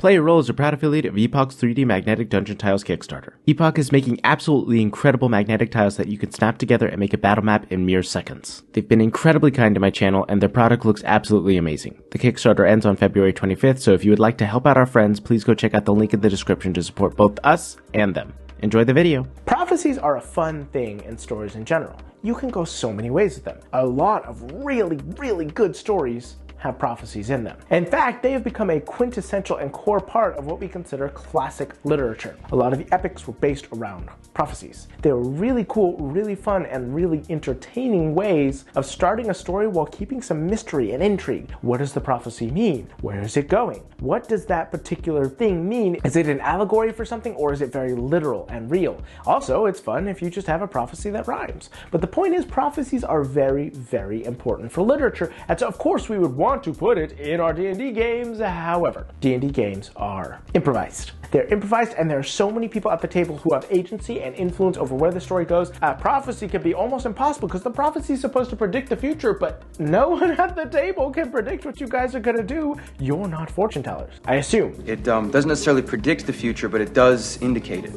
Play a Role is a proud affiliate of Epoch's 3D Magnetic Dungeon Tiles Kickstarter. Epoch is making absolutely incredible magnetic tiles that you can snap together and make a battle map in mere seconds. They've been incredibly kind to my channel, and their product looks absolutely amazing. The Kickstarter ends on February 25th, so if you would like to help out our friends, please go check out the link in the description to support both us and them. Enjoy the video. Prophecies are a fun thing in stories in general. You can go so many ways with them. A lot of really good stories have prophecies in them. In fact, they have become a quintessential and core part of what we consider classic literature. A lot of the epics were based around prophecies. They were really cool, really fun, and really entertaining ways of starting a story while keeping some mystery and intrigue. What does the prophecy mean? Where is it going? What does that particular thing mean? Is it an allegory for something, or is it very literal and real? Also, it's fun if you just have a prophecy that rhymes. But the point is, prophecies are very important for literature, and so of course we would want to put it in our D&D games. However, D&D games are improvised. They're improvised, and there are so many people at the table who have agency and influence over where the story goes. A prophecy can be almost impossible because the prophecy is supposed to predict the future, but no one at the table can predict what you guys are gonna do. You're not fortune tellers, I assume. It doesn't necessarily predict the future, but it does indicate it.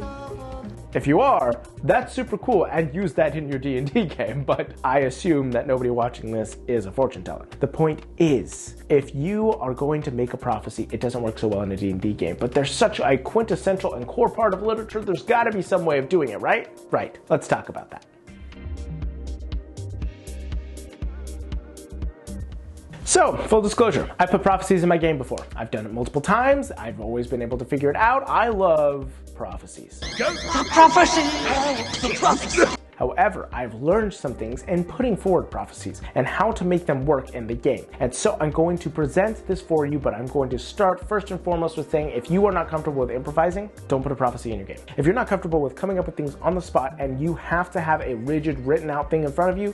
If you are, that's super cool, and use that in your D&D game, but I assume that nobody watching this is a fortune teller. The point is, if you are going to make a prophecy, it doesn't work so well in a D&D game, but there's such a quintessential and core part of literature, there's gotta be some way of doing it, right? Right, let's talk about that. So, full disclosure, I've put prophecies in my game before. I've done it multiple times. I've always been able to figure it out. I love prophecies. The prophecy! The prophecy! However, I've learned some things in putting forward prophecies and how to make them work in the game. And so I'm going to present this for you, but I'm going to start first and foremost with saying, if you are not comfortable with improvising, don't put a prophecy in your game. If you're not comfortable with coming up with things on the spot and you have to have a rigid written out thing in front of you,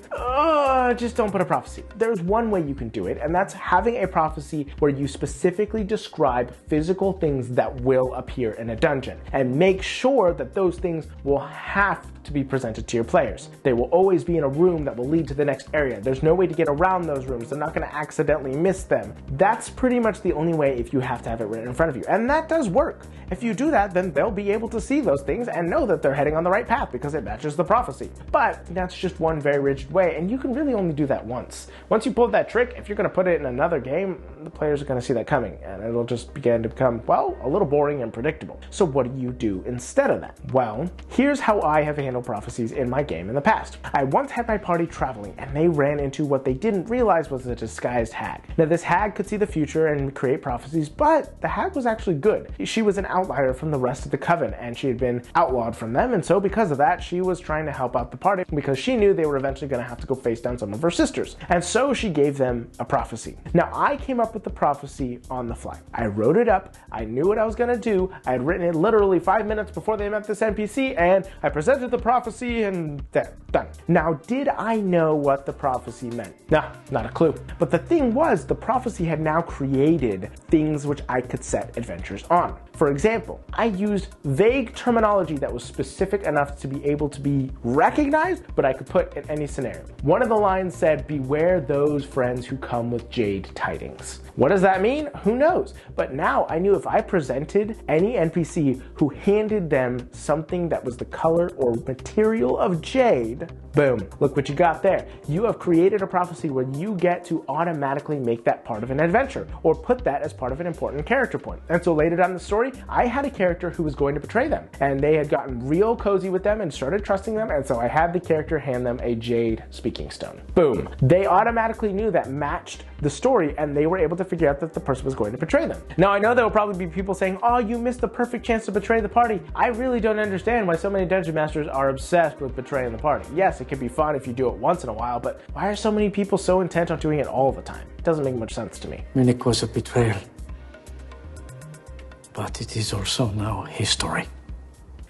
just don't put a prophecy. There's one way you can do it, and that's having a prophecy where you specifically describe physical things that will appear in a dungeon, and make sure that those things will have to be presented to your players. They will always be in a room that will lead to the next area. There's no way to get around those rooms. They're not going to accidentally miss them. That's pretty much the only way if you have to have it written in front of you. And that does work. If you do that, then they'll be able to see those things and know that they're heading on the right path because it matches the prophecy. But that's just one very rigid way, and you can really only do that once. Once you pull that trick, if you're going to put it in another game, the players are going to see that coming, and it'll just begin to become, well, a little boring and predictable. So what do you do instead of that? Well, here's how I have handled prophecies in my game in the past. I once had my party traveling, and they ran into what they didn't realize was a disguised hag. Now, this hag could see the future and create prophecies, but the hag was actually good. She was an outlier from the rest of the coven, and she had been outlawed from them, and so because of that, she was trying to help out the party because she knew they were eventually going to have to go face down some of her sisters. And so she gave them a prophecy. Now, I came up with the prophecy on the fly. I wrote it up, I knew what I was going to do, I had written it literally 5 minutes before they met this NPC, and I presented the prophecy, and there, done. Now, did I know what the prophecy meant? Nah, not a clue. But the thing was, the prophecy had now created things which I could set adventures on. For example, I used vague terminology that was specific enough to be able to be recognized, but I could put in any scenario. One of the lines said, "Beware those friends who come with jade tidings." What does that mean? Who knows? But now I knew if I presented any NPC who handed them something that was the color or material of jade, boom, look what you got there. You have created a prophecy where you get to automatically make that part of an adventure or put that as part of an important character point. And so later down the story, I had a character who was going to betray them, and they had gotten real cozy with them and started trusting them, and so I had the character hand them a jade speaking stone. Boom. They automatically knew that matched the story, and they were able to figure out that the person was going to betray them. Now, I know there will probably be people saying, "Oh, you missed the perfect chance to betray the party." I really don't understand why so many dungeon masters are obsessed with betraying the party. Yes, it can be fun if you do it once in a while, but why are so many people so intent on doing it all the time? It doesn't make much sense to me. Munich was a betrayal, but it is also now history.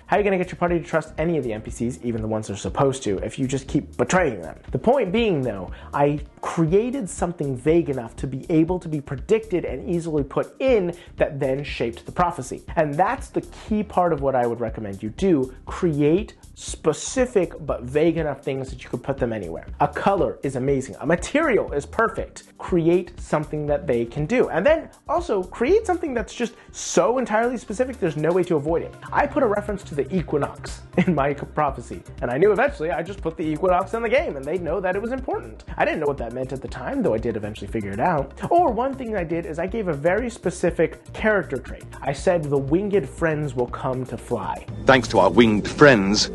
How are you going to get your party to trust any of the NPCs, even the ones they're supposed to, if you just keep betraying them? The point being, though, I created something vague enough to be able to be predicted and easily put in that then shaped the prophecy. And that's the key part of what I would recommend you do. Create specific but vague enough things that you could put them anywhere. A color is amazing. A material is perfect. Create something that they can do. And then also create something that's just so entirely specific there's no way to avoid it. I put a reference to the equinox in my prophecy, and I knew eventually I just put the equinox in the game and they'd know that it was important. I didn't know what that meant at the time, though I did eventually figure it out. Or one thing I did is I gave a very specific character trait. I said the winged friends will come to fly. Thanks to our winged friends,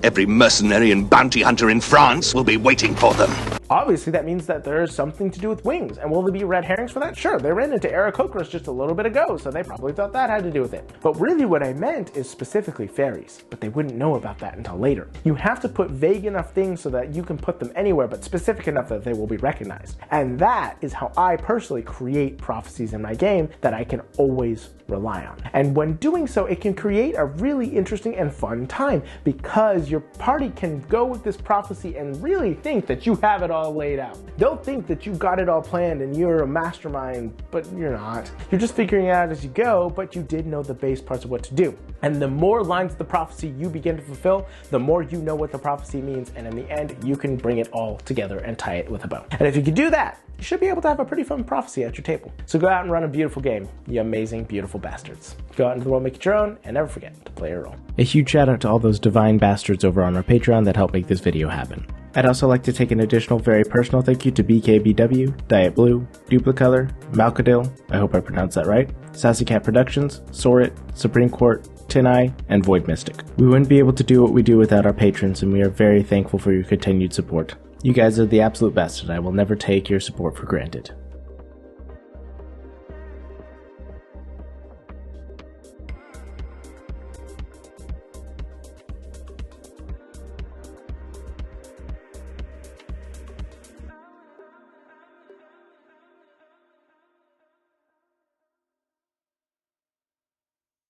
every mercenary and bounty hunter in France will be waiting for them. Obviously, that means that there's something to do with wings. And will there be red herrings for that? Sure, they ran into Aarakocra just a little bit ago, so they probably thought that had to do with it. But really what I meant is specifically fairies, but they wouldn't know about that until later. You have to put vague enough things so that you can put them anywhere, but specific enough that they will be recognized. And that is how I personally create prophecies in my game that I can always rely on. And when doing so, it can create a really interesting and fun time because your party can go with this prophecy and really think that you have it all laid out. They'll think that you got it all planned and you're a mastermind, but you're not. You're just figuring it out as you go, but you did know the base parts of what to do. And the more lines of the prophecy you begin to fulfill, the more you know what the prophecy means, and in the end, you can bring it all together and tie it with a bow. And if you can do that, you should be able to have a pretty fun prophecy at your table. So go out and run a beautiful game, you amazing, beautiful bastards. Go out into the world, make it your own, and never forget to play your role. A huge shout out to all those divine bastards over on our Patreon that helped make this video happen. I'd also like to take an additional very personal thank you to BKBW, Diet Blue, Duplicolor, Malcadil, I hope I pronounced that right, Sassy Cat Productions, Sorit, Supreme Court, Tin Eye, and Void Mystic. We wouldn't be able to do what we do without our patrons, and we are very thankful for your continued support. You guys are the absolute best, and I will never take your support for granted.